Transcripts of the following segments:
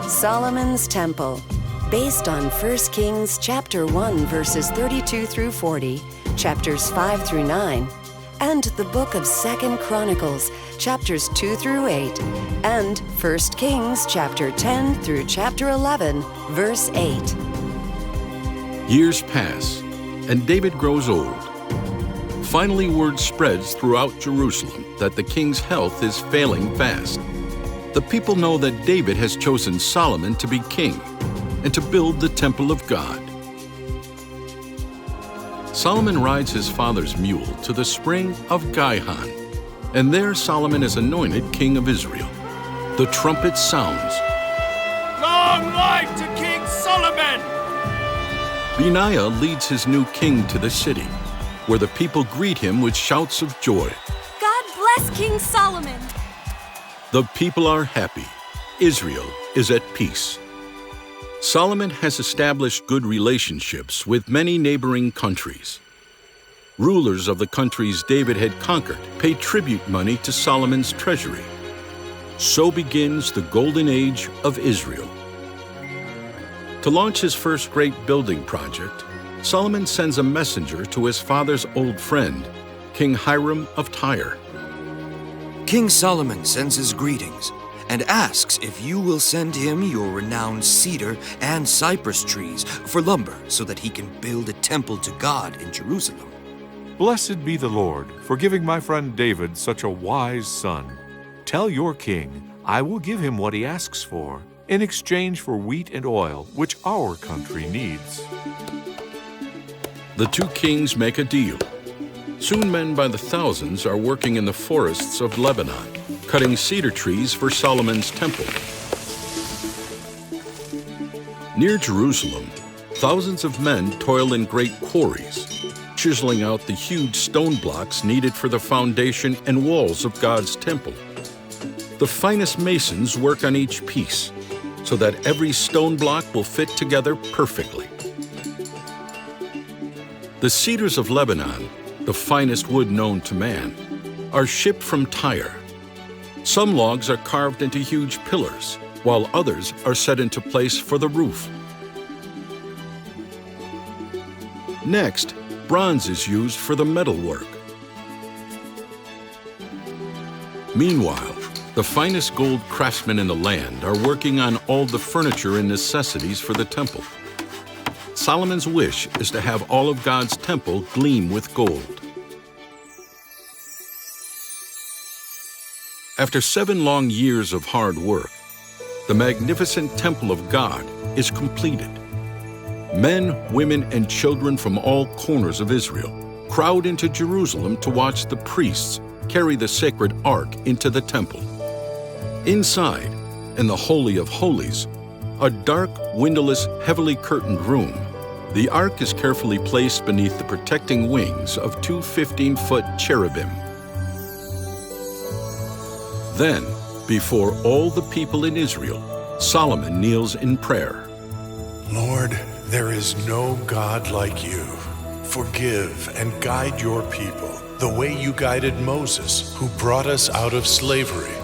Solomon's Temple, based on 1 Kings chapter 1 verses 32 through 40, chapters 5 through 9, and the book of 2 Chronicles, chapters 2 through 8, and 1 Kings chapter 10 through chapter 11, verse 8. Years pass, and David grows old. Finally, word spreads throughout Jerusalem that the king's health is failing fast. The people know that David has chosen Solomon to be king and to build the temple of God. Solomon rides his father's mule to the spring of Gihon, and there Solomon is anointed king of Israel. The trumpet sounds. Long life to King Solomon! Benaiah leads his new king to the city, where the people greet him with shouts of joy. God bless King Solomon! The people are happy. Israel is at peace. Solomon has established good relationships with many neighboring countries. Rulers of the countries David had conquered pay tribute money to Solomon's treasury. So begins the golden age of Israel. To launch his first great building project, Solomon sends a messenger to his father's old friend, King Hiram of Tyre. King Solomon sends his greetings and asks if you will send him your renowned cedar and cypress trees for lumber so that he can build a temple to God in Jerusalem. Blessed be the Lord for giving my friend David such a wise son. Tell your king I will give him what he asks for in exchange for wheat and oil, which our country needs. The two kings make a deal. Soon men by the thousands are working in the forests of Lebanon, cutting cedar trees for Solomon's temple. Near Jerusalem, thousands of men toil in great quarries, chiseling out the huge stone blocks needed for the foundation and walls of God's temple. The finest masons work on each piece, so that every stone block will fit together perfectly. The cedars of Lebanon, the finest wood known to man, are shipped from Tyre. Some logs are carved into huge pillars, while others are set into place for the roof. Next, bronze is used for the metalwork. Meanwhile, the finest gold craftsmen in the land are working on all the furniture and necessities for the temple. Solomon's wish is to have all of God's temple gleam with gold. After 7 long years of hard work, the magnificent temple of God is completed. Men, women, and children from all corners of Israel crowd into Jerusalem to watch the priests carry the sacred ark into the temple. Inside, in the Holy of Holies, a dark, windowless, heavily curtained room, the ark is carefully placed beneath the protecting wings of 2 15-foot cherubim. Then, before all the people in Israel, Solomon kneels in prayer. Lord, there is no God like you. Forgive and guide your people the way you guided Moses, who brought us out of slavery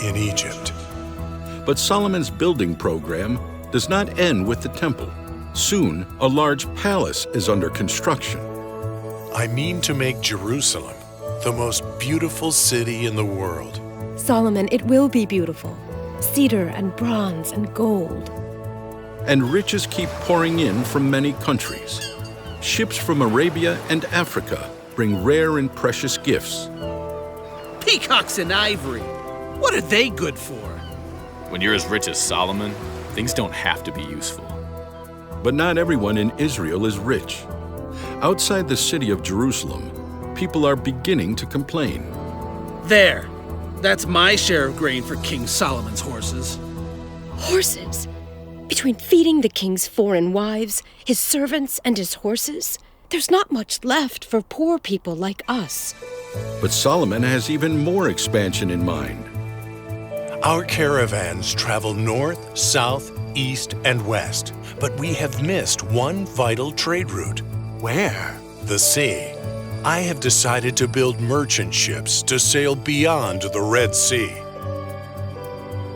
in Egypt. But Solomon's building program does not end with the temple. Soon, a large palace is under construction. I mean to make Jerusalem the most beautiful city in the world. Solomon, it will be beautiful. Cedar and bronze and gold. And riches keep pouring in from many countries. Ships from Arabia and Africa bring rare and precious gifts. Peacocks and ivory. What are they good for? When you're as rich as Solomon, things don't have to be useful. But not everyone in Israel is rich. Outside the city of Jerusalem, people are beginning to complain. There. That's my share of grain for King Solomon's horses. Horses? Between feeding the king's foreign wives, his servants, and his horses, there's not much left for poor people like us. But Solomon has even more expansion in mind. Our caravans travel north, south, east, and west, but we have missed one vital trade route. Where? The sea. I have decided to build merchant ships to sail beyond the Red Sea.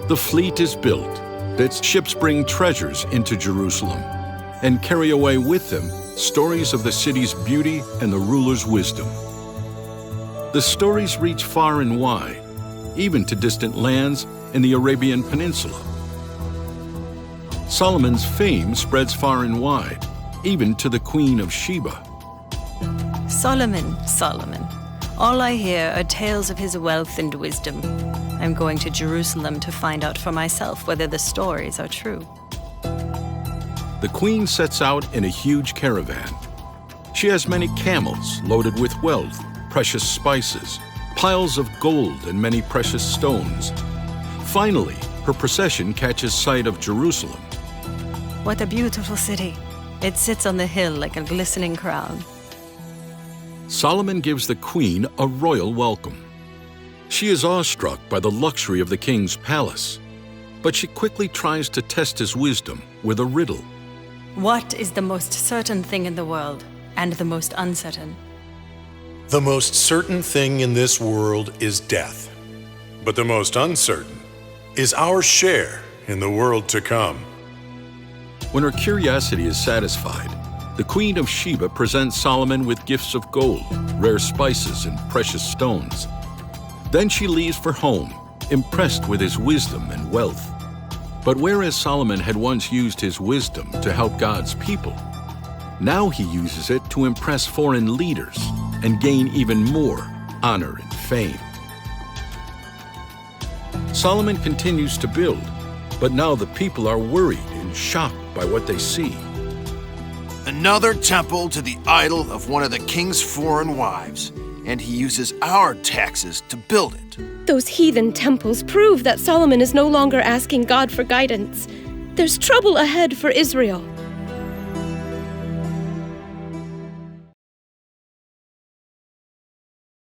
The fleet is built, that ships bring treasures into Jerusalem and carry away with them stories of the city's beauty and the ruler's wisdom. The stories reach far and wide, even to distant lands in the Arabian Peninsula. Solomon's fame spreads far and wide, even to the Queen of Sheba. Solomon, Solomon. All I hear are tales of his wealth and wisdom. I'm going to Jerusalem to find out for myself whether the stories are true. The queen sets out in a huge caravan. She has many camels loaded with wealth, precious spices, piles of gold, and many precious stones. Finally, her procession catches sight of Jerusalem. What a beautiful city. It sits on the hill like a glistening crown. Solomon gives the queen a royal welcome. She is awestruck by the luxury of the king's palace, but she quickly tries to test his wisdom with a riddle. What is the most certain thing in the world and the most uncertain? The most certain thing in this world is death, but the most uncertain is our share in the world to come. When her curiosity is satisfied, the Queen of Sheba presents Solomon with gifts of gold, rare spices, and precious stones. Then she leaves for home, impressed with his wisdom and wealth. But whereas Solomon had once used his wisdom to help God's people, now he uses it to impress foreign leaders and gain even more honor and fame. Solomon continues to build, but now the people are worried and shocked by what they see. Another temple to the idol of one of the king's foreign wives, and he uses our taxes to build it. Those heathen temples prove that Solomon is no longer asking God for guidance. There's trouble ahead for Israel.